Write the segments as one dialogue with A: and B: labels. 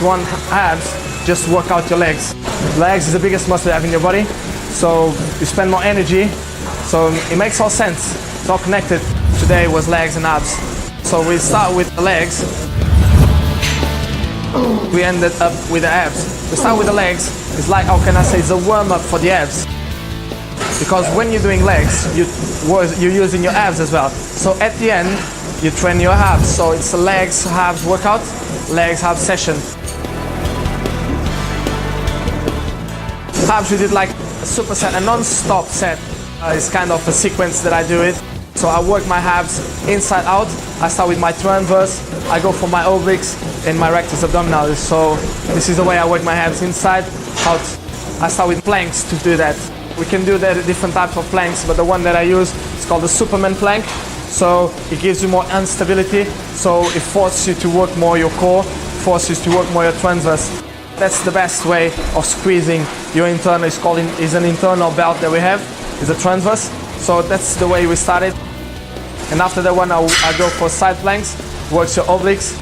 A: you want abs, just work out your legs. Legs is the biggest muscle you have in your body, so you spend more energy. So it makes all sense. It's all connected. Today was legs and abs. So we start with the legs. We ended up with the abs. We start with the legs. It's like, how can I say, it's a warm-up for the abs. Because when you're doing legs, you're using your abs as well. So at the end, you train your abs. So it's a legs, abs workout, legs, abs session. Abs, we did like a superset, a non-stop set. It's kind of a sequence that I do it. So I work my abs inside out. I start with my transverse. I go for my obliques and my rectus abdominalis. So this is the way I work my abs inside, out. I start with planks to do that. We can do that different types of planks, but the one that I use is called the Superman plank. So it gives you more instability. So it forces you to work more your core, forces you to work more your transverse. That's the best way of squeezing your internal. It's an internal belt that we have. It's a transverse. So that's the way we started. And after that one, I go for side planks, works your obliques.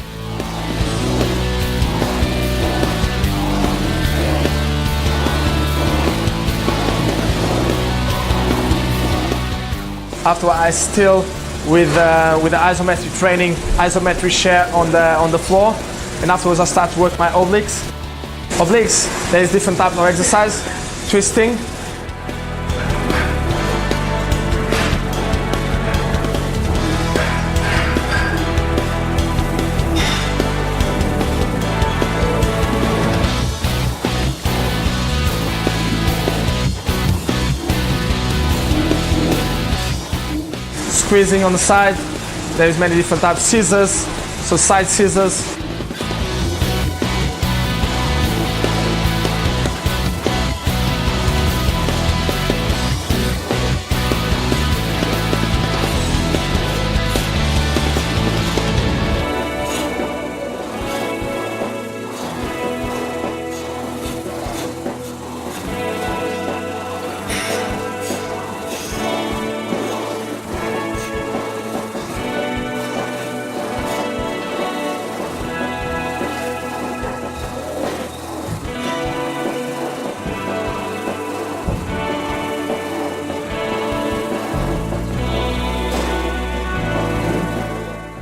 A: After I still with the isometric training, isometric share on the floor, and afterwards I start to work my obliques. Obliques, there is different types of exercise, twisting. Squeezing on the side, there's many different types. Scissors, so side scissors.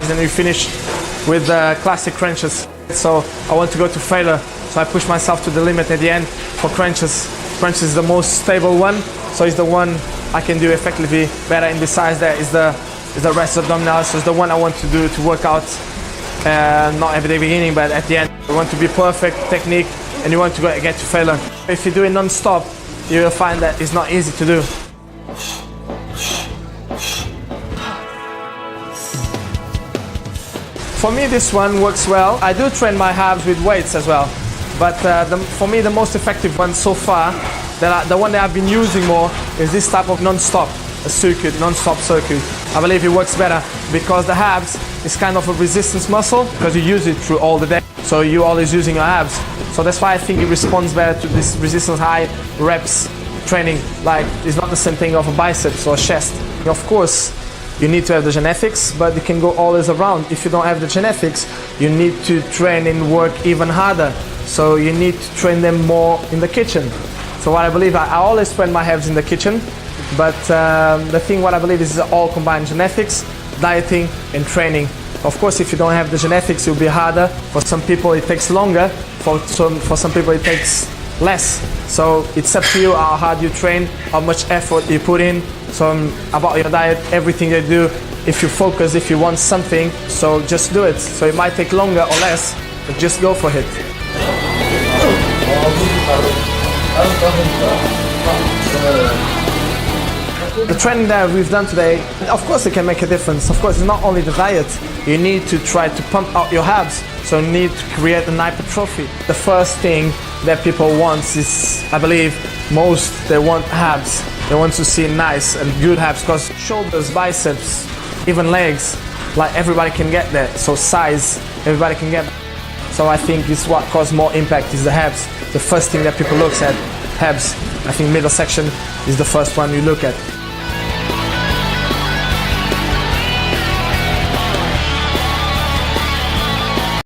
A: Then we finish with classic crunches. So I want to go to failure, so I push myself to the limit at the end for crunches. Crunches is the most stable one, so it's the one I can do effectively better. And besides that is the rest abdominals. So it's the one I want to do to work out, not at the beginning, but at the end. You want to be perfect technique, and you want to get to failure. If you do it non-stop, you will find that it's not easy to do. For me, this one works well. I do train my abs with weights as well, but for me, the most effective one so far, the one that I've been using more, is this type of non-stop circuit, non-stop circuit. I believe it works better because the abs is kind of a resistance muscle because you use it through all the day. So you're always using your abs. So that's why I think it responds better to this resistance high reps training. Like, it's not the same thing of a biceps or a chest. Of course, you need to have the genetics, but you can go always around. If you don't have the genetics, you need to train and work even harder. So you need to train them more in the kitchen. So what I believe, I always train my abs in the kitchen, but the thing what I believe is all combined: genetics, dieting, and training. Of course, if you don't have the genetics, it will be harder. For some people, it takes longer. For some people, it takes less. So it's up to you how hard you train, how much effort you put in. So about your diet, everything you do, if you focus, if you want something, so just do it. So it might take longer or less, but just go for it. The training that we've done today, of course it can make a difference. Of course, it's not only the diet. You need to try to pump out your abs, so you need to create an hypertrophy. The first thing that people want is, I believe, they want abs. They want to see nice and good abs, because shoulders, biceps, even legs, like everybody can get that. So size, everybody can get that. So I think this what causes more impact is the abs. The first thing that people look at, abs. I think middle section is the first one you look at.